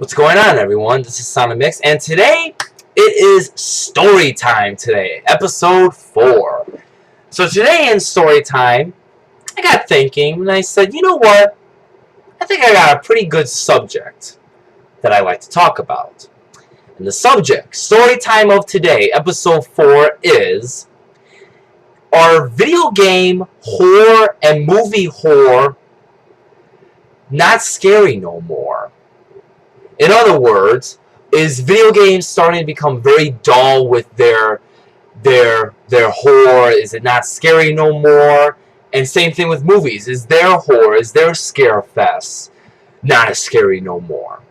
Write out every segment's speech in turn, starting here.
What's going on, everyone? This is Sonic Mix, and today it is story time today, episode 4. So today in story time, I got thinking, and I said, you know what? I think I got a pretty good subject that I like to talk about. And the subject, story time of today, episode 4, is, are video game horror and movie horror not scary no more? In other words, is video games starting to become very dull with their horror? Is it not scary no more? And same thing with movies. Is their horror, is their scare fest not as scary no more?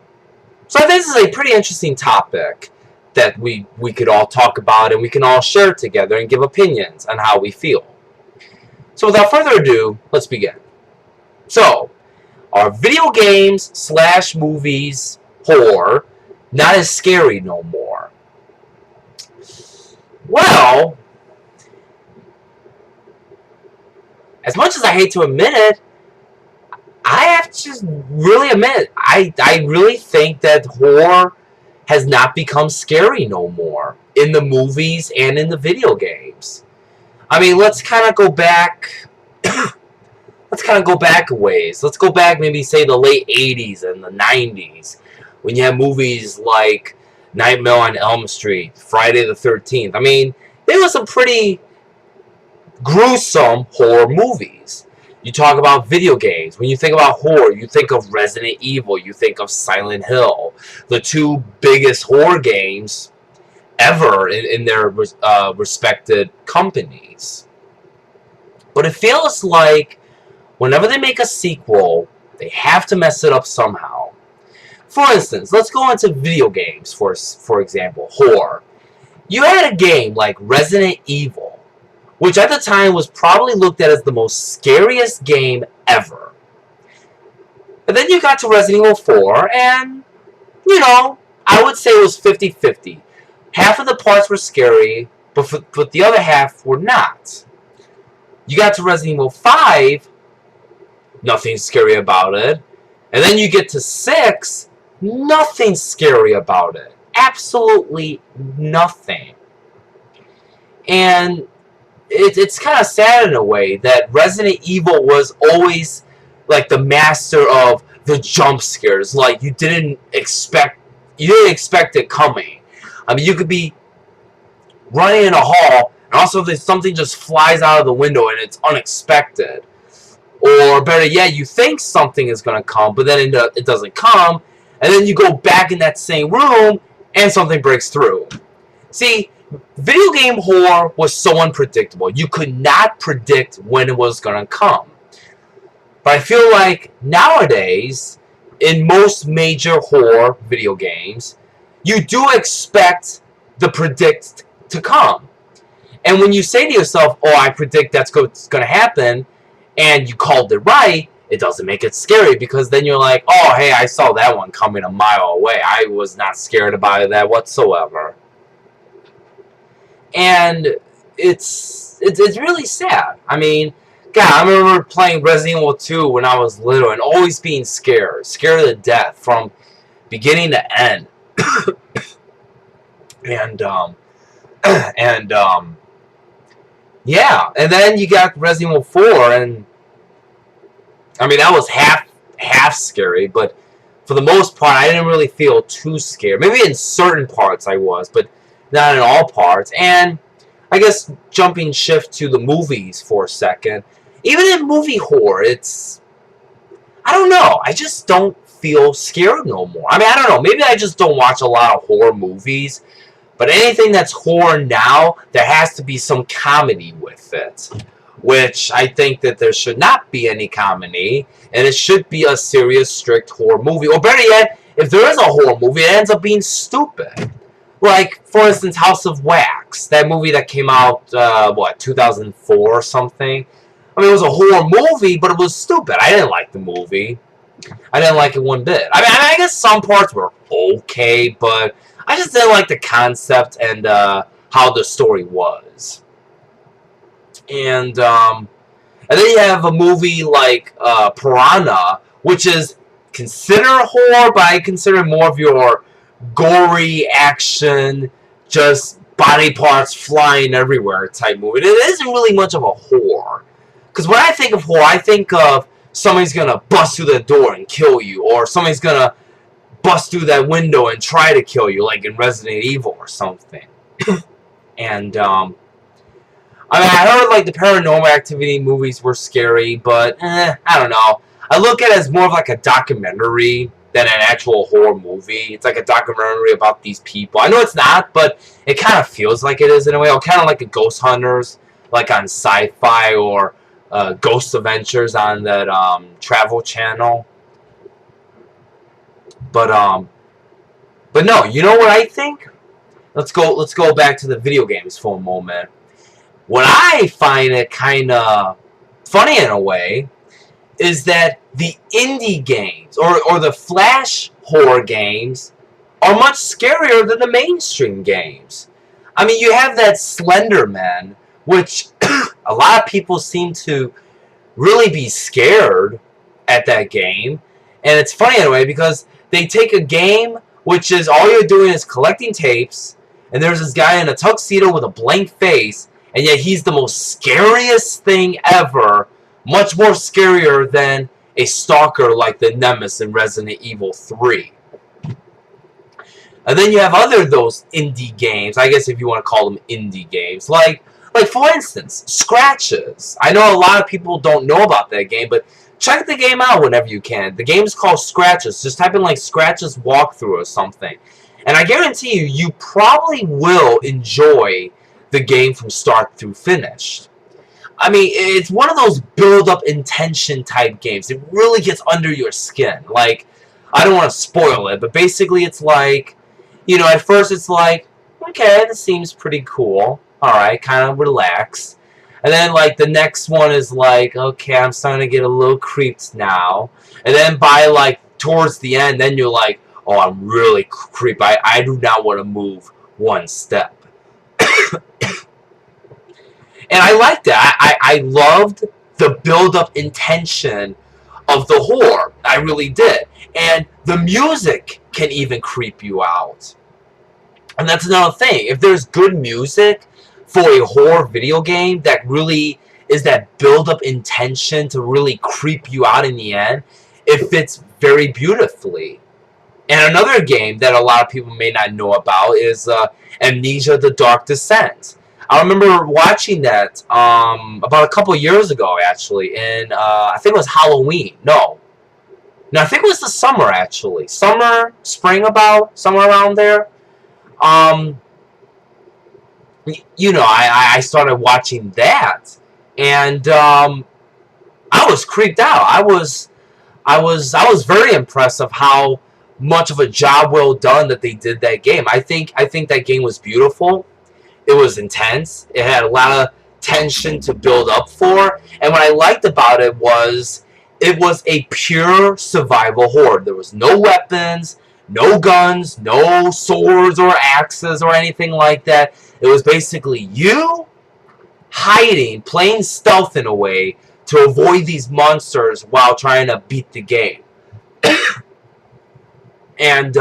So this is a pretty interesting topic that we could all talk about and we can all share together and give opinions on how we feel. So without further ado, let's begin. So, are video games / movies horror not as scary no more? Well, as much as I hate to admit it, I have to really admit, I really think that horror has not become scary no more in the movies and in the video games. I mean, let's kind of go back. Let's kind of go back a ways. Let's go back maybe, say, the late 80s and the 90s. When you have movies like Nightmare on Elm Street, Friday the 13th. I mean, there were some pretty gruesome horror movies. You talk about video games. When you think about horror, you think of Resident Evil. You think of Silent Hill. The two biggest horror games ever in their respected companies. But it feels like whenever they make a sequel, they have to mess it up somehow. For instance, let's go into video games, for example, horror. You had a game like Resident Evil, which at the time was probably looked at as the most scariest game ever. And then you got to Resident Evil 4, and, you know, I would say it was 50-50. Half of the parts were scary, but the other half were not. You got to Resident Evil 5, nothing scary about it. And then you get to 6, nothing scary about it. Absolutely nothing. And it's kind of sad in a way that Resident Evil was always like the master of the jump scares. Like you didn't expect it coming. I mean, you could be running in a hall and also something just flies out of the window and it's unexpected. Or better yet, you think something is going to come, but then it doesn't come. And then you go back in that same room, and something breaks through. See, video game horror was so unpredictable. You could not predict when it was going to come. But I feel like nowadays, in most major horror video games, you do expect the predict to come. And when you say to yourself, oh, I predict that's going to happen, and you called it right, it doesn't make it scary because then you're like, oh, hey, I saw that one coming a mile away. I was not scared about that whatsoever. And it's really sad. I mean, God, I remember playing Resident Evil 2 when I was little and always being scared to death from beginning to end. Yeah, and then you got Resident Evil 4, and I mean, that was half scary, but for the most part, I didn't really feel too scared. Maybe in certain parts I was, but not in all parts. And I guess jumping shift to the movies for a second, even in movie horror, I don't know, I just don't feel scared no more. I mean, I don't know, maybe I just don't watch a lot of horror movies, but anything that's horror now, there has to be some comedy with it. Which I think that there should not be any comedy, and it should be a serious, strict horror movie. Or better yet, if there is a horror movie, it ends up being stupid. Like, for instance, House of Wax, that movie that came out, 2004 or something? I mean, it was a horror movie, but it was stupid. I didn't like the movie. I didn't like it one bit. I mean, I guess some parts were okay, but I just didn't like the concept and how the story was. And then you have a movie like Piranha, which is consider horror, but I consider more of your gory action, just body parts flying everywhere type movie. It isn't really much of a horror. Because when I think of horror, I think of somebody's gonna bust through the door and kill you, or somebody's gonna bust through that window and try to kill you, like in Resident Evil or something. And I mean, I heard like the Paranormal Activity movies were scary, but I don't know. I look at it as more of like a documentary than an actual horror movie. It's like a documentary about these people. I know it's not, but it kind of feels like it is in a way. Or kind of like a Ghost Hunters, like on Sci-Fi, or Ghost Adventures on that Travel Channel. But no, you know what I think? Let's go back to the video games for a moment. What I find it kind of funny in a way is that the indie games or the flash horror games are much scarier than the mainstream games. I mean, you have that Slender Man, which a lot of people seem to really be scared at that game. And it's funny in a way because they take a game which is all you're doing is collecting tapes, and there's this guy in a tuxedo with a blank face, and yet he's the most scariest thing ever, much more scarier than a stalker like the Nemesis in Resident Evil 3. And then you have those indie games, I guess if you want to call them indie games, like for instance, Scratches. I know a lot of people don't know about that game, but check the game out whenever you can. The game is called Scratches. Just type in like Scratches walkthrough or something. And I guarantee you, you probably will enjoy the game from start through finish. I mean, it's one of those build-up intention type games. It really gets under your skin. Like, I don't want to spoil it, but basically it's like, you know, at first it's like, okay, this seems pretty cool. Alright, kind of relax. And then, like, the next one is like, okay, I'm starting to get a little creeped now. And then by, like, towards the end, then you're like, oh, I'm really creeped. I do not want to move one step. And I liked that. I loved the build-up intention of the horror. I really did. And the music can even creep you out. And that's another thing. If there's good music for a horror video game that really is that build-up intention to really creep you out in the end, it fits very beautifully. And another game that a lot of people may not know about is Amnesia: The Dark Descent. I remember watching that about a couple years ago, actually, and I think it was Halloween. No, I think it was the summer, actually. Summer, spring, about somewhere around there. You know, I started watching that, and I was creeped out. I was very impressed of how much of a job well done that they did that game. I think that game was beautiful. It was intense. It had a lot of tension to build up for. And what I liked about it was a pure survival horror. There was no weapons, no guns, no swords or axes or anything like that. It was basically you hiding, playing stealth in a way to avoid these monsters while trying to beat the game. And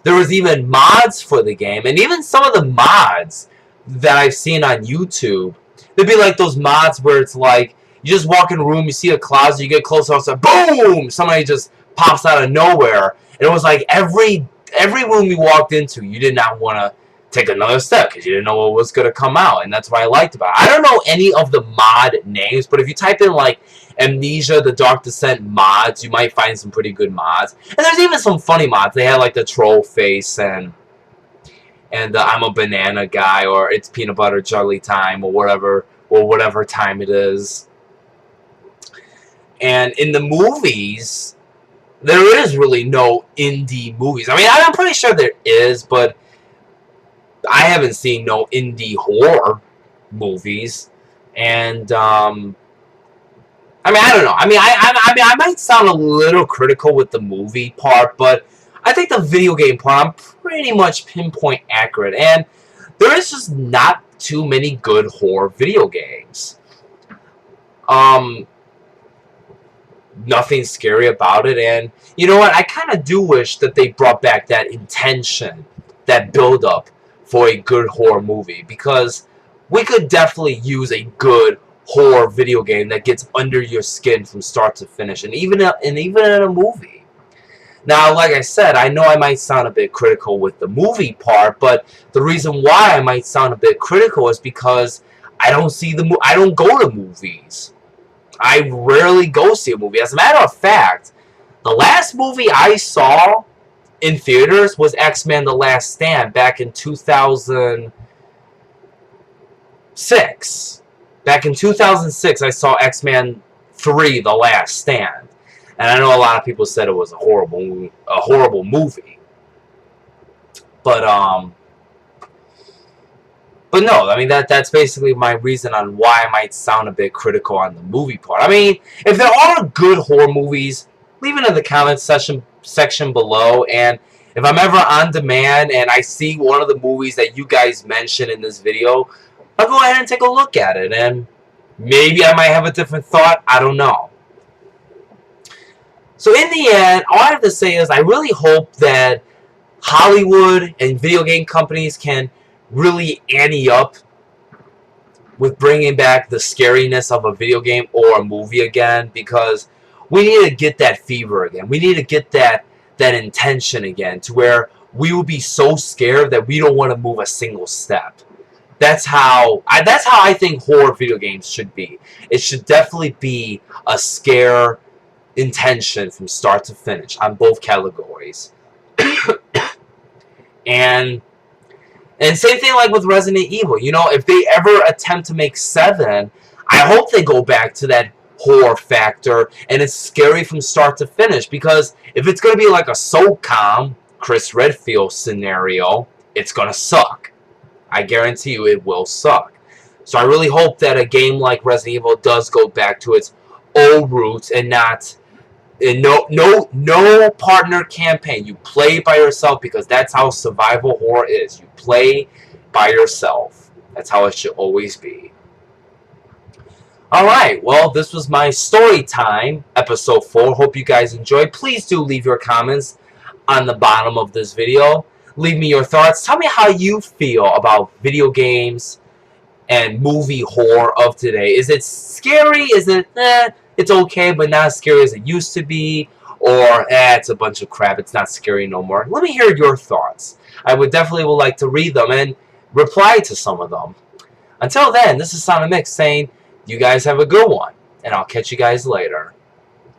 there was even mods for the game, and even some of the mods that I've seen on YouTube, there'd be like those mods where it's like, you just walk in a room, you see a closet, you get close, and it's like, boom! Somebody just pops out of nowhere. And it was like every room you walked into, you did not want to take another step because you didn't know what was going to come out. And that's what I liked about it. I don't know any of the mod names, but if you type in like Amnesia: The Dark Descent mods, you might find some pretty good mods. And there's even some funny mods. They had like the troll face and I'm a banana guy, or it's peanut butter jelly time, or whatever time it is. And in the movies, there is really no indie movies. I mean, I'm pretty sure there is, but I haven't seen no indie horror movies. And I mean, I don't know. I mean, I might sound a little critical with the movie part, but I think the video game part, I'm pretty much pinpoint accurate. And there is just not too many good horror video games. Nothing scary about it. And you know what? I kind of do wish that they brought back that intention, that build-up for a good horror movie, because we could definitely use a good horror video game that gets under your skin from start to finish, and even in a movie. Now, like I said, I know I might sound a bit critical with the movie part, but the reason why I might sound a bit critical is because I don't go to movies. I rarely go see a movie. As a matter of fact, the last movie I saw in theaters was X-Men: The Last Stand back in 2006. Back in 2006, I saw X-Men 3: The Last Stand. And I know a lot of people said it was a horrible movie. But no, I mean, that's basically my reason on why I might sound a bit critical on the movie part. I mean, if there are good horror movies, leave it in the comments section below. And if I'm ever on demand and I see one of the movies that you guys mentioned in this video, I'll go ahead and take a look at it. And maybe I might have a different thought. I don't know. So in the end, all I have to say is I really hope that Hollywood and video game companies can really ante up with bringing back the scariness of a video game or a movie again, because we need to get that fever again. We need to get that intention again, to where we will be so scared that we don't want to move a single step. That's how I think horror video games should be. It should definitely be a scare intention from start to finish on both categories. and same thing like with Resident Evil. You know, if they ever attempt to make 7, I hope they go back to that horror factor and it's scary from start to finish, because if it's going to be like a SOCOM Chris Redfield scenario, it's going to suck. I guarantee you it will suck. So I really hope that a game like Resident Evil does go back to its old roots and not no partner campaign. You play by yourself, because that's how survival horror is. You play by yourself. That's how it should always be. Alright, well, this was my story time, episode 4. Hope you guys enjoyed. Please do leave your comments on the bottom of this video. Leave me your thoughts. Tell me how you feel about video games and movie horror of today. Is it scary? Is it it's okay, but not as scary as it used to be? Or it's a bunch of crap, it's not scary no more? Let me hear your thoughts. I would like to read them and reply to some of them. Until then, this is Sonic Mix saying, you guys have a good one, and I'll catch you guys later.